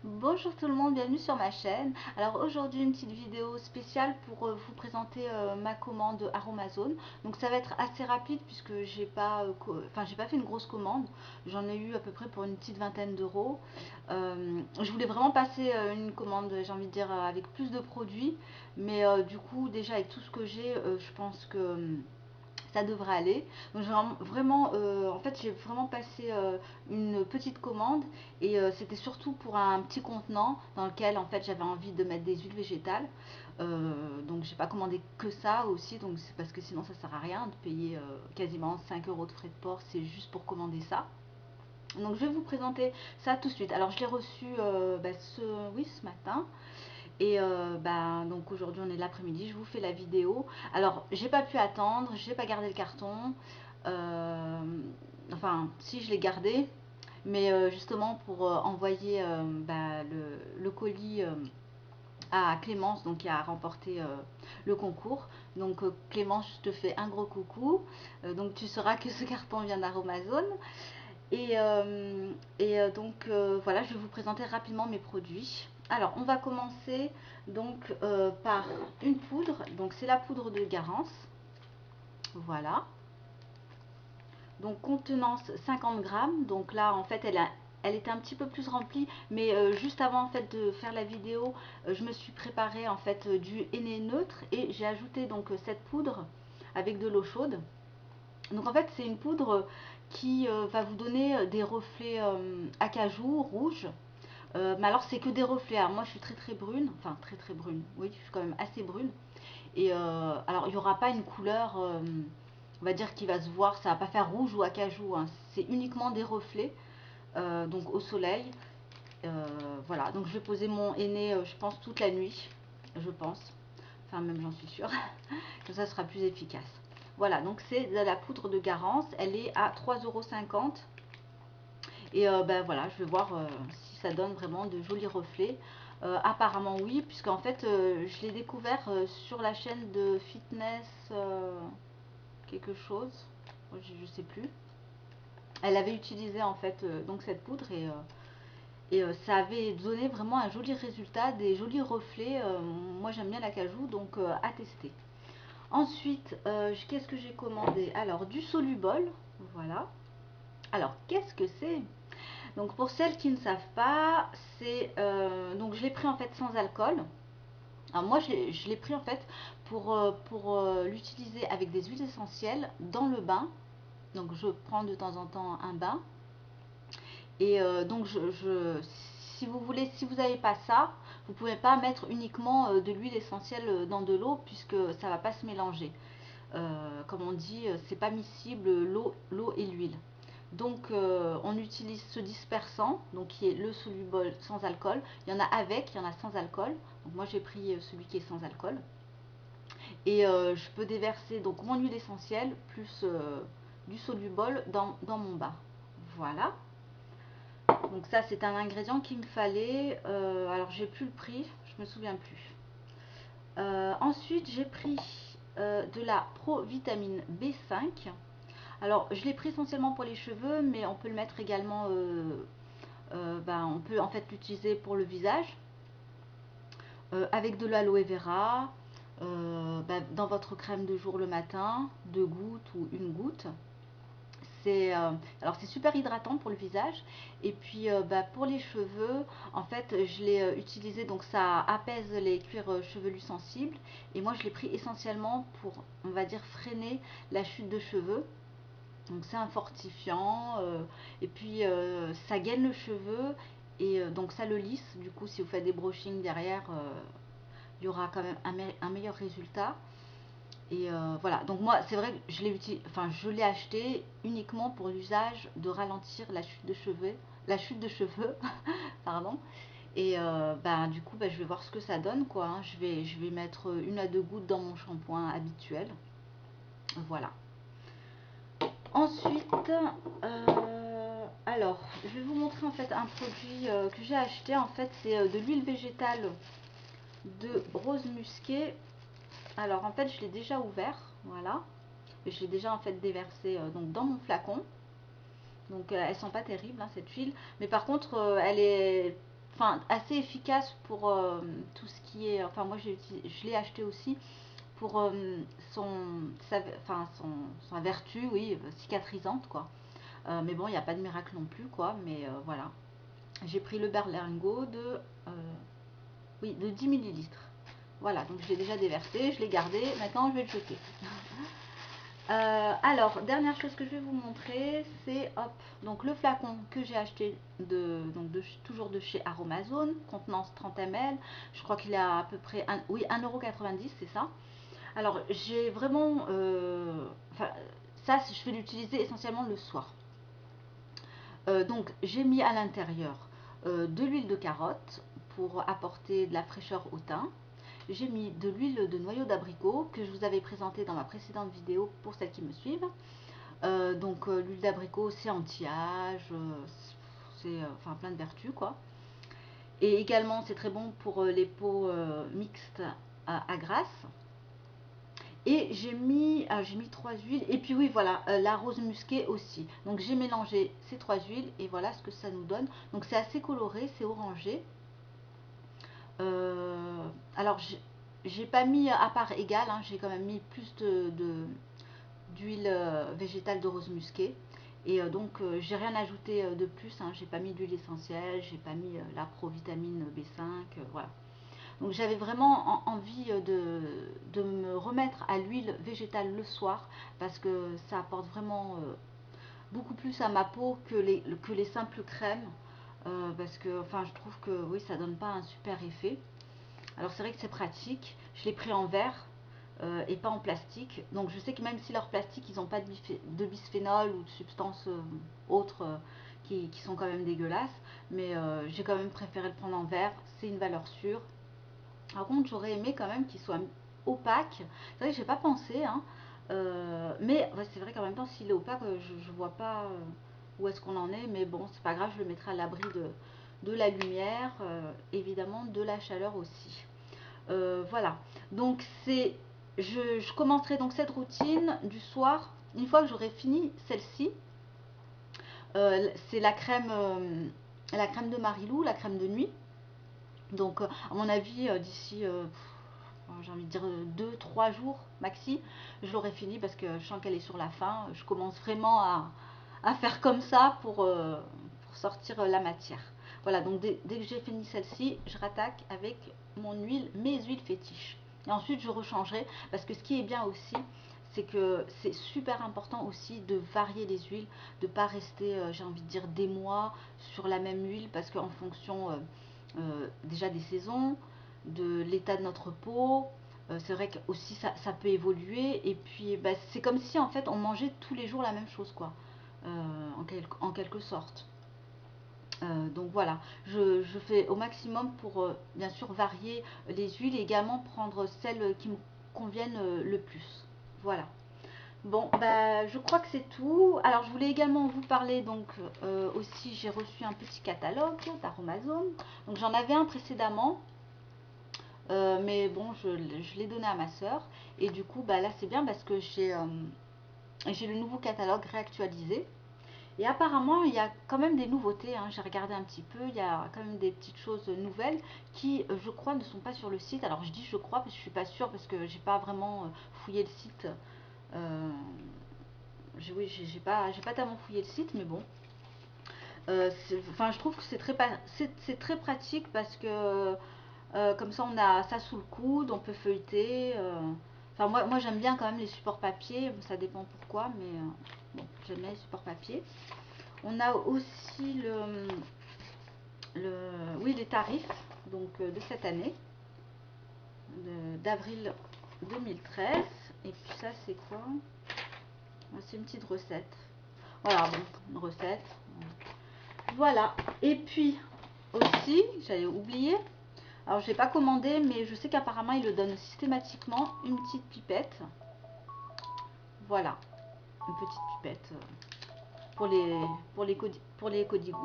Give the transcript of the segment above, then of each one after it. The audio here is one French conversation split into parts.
Bonjour tout le monde, bienvenue sur ma chaîne. Alors aujourd'hui une petite vidéo spéciale pour vous présenter ma commande Aromazone. Donc ça va être assez rapide puisque j'ai pas fait une grosse commande. J'en ai eu à peu près pour une petite vingtaine d'euros. Je voulais vraiment passer une commande, j'ai envie de dire, avec plus de produits. Mais du coup déjà avec tout ce que j'ai, je pense que ça devrait aller. Donc en fait, j'ai vraiment passé une petite commande et c'était surtout pour un petit contenant dans lequel en fait j'avais envie de mettre des huiles végétales. Donc j'ai pas commandé que ça aussi, donc c'est parce que sinon ça sert à rien de payer quasiment 5 euros de frais de port, c'est juste pour commander ça. Donc je vais vous présenter ça tout de suite. Alors je l'ai reçu oui, ce matin. Et donc aujourd'hui on est l'après-midi, je vous fais la vidéo. Alors j'ai pas pu attendre, j'ai pas gardé le carton. Euh, enfin si, je l'ai gardé, mais justement pour envoyer le colis à Clémence, donc qui a remporté le concours. Donc Clémence, je te fais un gros coucou. Donc tu sauras que ce carton vient d'Aromazone. Voilà, je vais vous présenter rapidement mes produits. Alors, on va commencer donc par une poudre. Donc, c'est la poudre de Garance. Voilà. Donc, contenance 50 grammes. Donc là, en fait, elle était un petit peu plus remplie. Mais juste avant en fait de faire la vidéo, je me suis préparé en fait du henné neutre. Et j'ai ajouté donc cette poudre avec de l'eau chaude. Donc en fait, c'est une poudre qui va vous donner des reflets acajou rouge. Mais alors, c'est que des reflets. Alors, moi, je suis très très brune. Enfin, très très brune. Oui, je suis quand même assez brune. Et alors, il n'y aura pas une couleur, on va dire, qui va se voir. Ça va pas faire rouge ou acajou, hein. C'est uniquement des reflets. Donc, au soleil. Voilà. Donc, je vais poser mon henné, je pense, toute la nuit. Je pense. Enfin, même, j'en suis sûre. Comme ça sera plus efficace. Voilà, donc c'est de la poudre de Garance, elle est à 3,50 €. Et voilà, je vais voir si ça donne vraiment de jolis reflets. Apparemment oui, puisqu'en fait je l'ai découvert sur la chaîne de fitness quelque chose, je sais plus. Elle avait utilisé en fait donc cette poudre et ça avait donné vraiment un joli résultat, des jolis reflets. Moi j'aime bien l'acajou, donc à tester. Ensuite, qu'est-ce que j'ai commandé? Alors, du Solubol, voilà. Alors, qu'est-ce que c'est? Donc, pour celles qui ne savent pas, donc je l'ai pris en fait sans alcool. Alors, moi, je l'ai pris en fait pour l'utiliser avec des huiles essentielles dans le bain. Donc, je prends de temps en temps un bain. Et donc, si vous voulez, si vous n'avez pas ça, vous ne pouvez pas mettre uniquement de l'huile essentielle dans de l'eau puisque ça ne va pas se mélanger. Comme on dit, c'est pas miscible l'eau et l'huile. Donc on utilise ce dispersant, donc qui est le Solubol sans alcool. Il y en a avec, il y en a sans alcool. Donc moi j'ai pris celui qui est sans alcool. Et je peux déverser donc mon huile essentielle plus du Solubol dans mon bain. Voilà. Donc ça c'est un ingrédient qu'il me fallait. Alors j'ai plus le prix, je me souviens plus. Ensuite j'ai pris de la Pro-Vitamine B5. Alors, je l'ai pris essentiellement pour les cheveux, mais on peut le mettre également, on peut en fait l'utiliser pour le visage, avec de l'aloe vera, dans votre crème de jour le matin, 2 gouttes ou 1 goutte. C'est alors c'est super hydratant pour le visage et puis pour les cheveux en fait je l'ai utilisé, donc ça apaise les cuirs chevelus sensibles et moi je l'ai pris essentiellement pour, on va dire, freiner la chute de cheveux. Donc c'est un fortifiant et puis ça gaine le cheveu et donc ça le lisse. Du coup, si vous faites des brushings derrière, il y aura quand même un meilleur résultat. Et voilà, donc moi c'est vrai que je l'ai acheté uniquement pour l'usage de ralentir la chute de cheveux, pardon. Et du coup je vais voir ce que ça donne quoi, hein. Je vais mettre 1 à 2 gouttes dans mon shampoing habituel. Voilà. Ensuite, alors, je vais vous montrer en fait un produit que j'ai acheté. En fait, c'est de l'huile végétale de rose musquée. Alors, en fait, je l'ai déjà ouvert, voilà. Et je l'ai déjà en fait déversé donc dans mon flacon. Donc, elles sont pas terribles, hein, cette huile. Mais par contre, elle est enfin, assez efficace pour tout ce qui est, enfin moi je l'ai acheté aussi pour sa vertu, oui, cicatrisante quoi. Mais bon, il n'y a pas de miracle non plus quoi, mais voilà. J'ai pris le berlingot de 10 millilitres. Voilà, donc je l'ai déjà déversé, je l'ai gardé, maintenant je vais le jeter. Alors, dernière chose que je vais vous montrer, c'est hop, donc le flacon que j'ai acheté toujours de chez Aromazone, contenance 30 ml. Je crois qu'il est à peu près 1,90 €, c'est ça. Alors, j'ai vraiment, ça, je vais l'utiliser essentiellement le soir. Donc, j'ai mis à l'intérieur de l'huile de carotte pour apporter de la fraîcheur au teint. J'ai mis de l'huile de noyau d'abricot que je vous avais présenté dans ma précédente vidéo pour celles qui me suivent. L'huile d'abricot c'est anti-âge, c'est enfin plein de vertus quoi. Et également c'est très bon pour les peaux mixtes à grasse. Et j'ai mis 3 huiles. Et puis oui voilà, la rose musquée aussi. Donc j'ai mélangé ces 3 huiles et voilà ce que ça nous donne. Donc c'est assez coloré, c'est orangé. Alors j'ai pas mis à part égale, hein, j'ai quand même mis plus d'huile végétale de rose musquée. Et j'ai rien ajouté de plus, hein, j'ai pas mis d'huile essentielle, j'ai pas mis la provitamine B5, voilà. Donc j'avais vraiment envie de me remettre à l'huile végétale le soir parce que ça apporte vraiment beaucoup plus à ma peau que les simples crèmes. Parce que enfin je trouve que oui ça donne pas un super effet. Alors c'est vrai que c'est pratique, je l'ai pris en verre et pas en plastique. Donc je sais que même si leur plastique ils n'ont pas de bisphénol ou de substances autres qui sont quand même dégueulasses, mais j'ai quand même préféré le prendre en verre, c'est une valeur sûre. Par contre j'aurais aimé quand même qu'il soit opaque, c'est vrai que j'ai pas pensé, hein, mais ouais, c'est vrai qu'en même temps s'il est opaque je vois pas où est-ce qu'on en est, mais bon c'est pas grave, je le mettrai à l'abri de la lumière, évidemment de la chaleur aussi. Voilà, donc je commencerai donc cette routine du soir une fois que j'aurai fini celle-ci. C'est la crème de Marilou, la crème de nuit. Donc à mon avis d'ici j'ai envie de dire 2-3 jours maxi, je l'aurai fini parce que je sens qu'elle est sur la fin. Je commence vraiment à faire comme ça pour sortir la matière. Voilà, donc dès que j'ai fini celle-ci, je rattaque avec mes huiles fétiches. Et ensuite, je rechangerai parce que ce qui est bien aussi, c'est que c'est super important aussi de varier les huiles, de ne pas rester, j'ai envie de dire, des mois sur la même huile parce qu'en fonction déjà des saisons, de l'état de notre peau, c'est vrai que aussi ça peut évoluer et puis bah, c'est comme si en fait on mangeait tous les jours la même chose quoi, en quelque sorte. Donc voilà, je fais au maximum pour bien sûr varier les huiles et également prendre celles qui me conviennent le plus. Voilà. Bon, bah, je crois que c'est tout. Alors, je voulais également vous parler, donc, aussi, j'ai reçu un petit catalogue d'Aromazone. Donc, j'en avais un précédemment, mais bon, je l'ai donné à ma soeur. Et du coup, bah, là, c'est bien parce que j'ai le nouveau catalogue réactualisé. Et apparemment, il y a quand même des nouveautés, hein. J'ai regardé un petit peu, il y a quand même des petites choses nouvelles qui, je crois, ne sont pas sur le site. Alors, je dis je crois parce que je suis pas sûre parce que j'ai pas vraiment fouillé le site. Euh, oui, j'ai pas tellement fouillé le site, mais bon. Enfin, je trouve que c'est très pratique parce que comme ça, on a ça sous le coude, on peut feuilleter. Enfin, moi j'aime bien quand même les supports papier. Ça dépend pourquoi, mais bon, j'aime bien les supports papier. On a aussi oui, les tarifs donc de cette année, d'avril 2013. Et puis ça, c'est quoi? C'est une petite recette. Voilà, bon, une recette. Voilà. Et puis aussi, j'allais oublier. Alors, je n'ai pas commandé, mais je sais qu'apparemment, ils le donnent systématiquement. Une petite pipette. Voilà. Une petite pipette pour les codigouttes.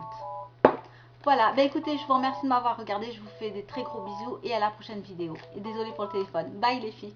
Voilà. Bah écoutez, je vous remercie de m'avoir regardé. Je vous fais des très gros bisous et à la prochaine vidéo. Et désolée pour le téléphone. Bye les filles.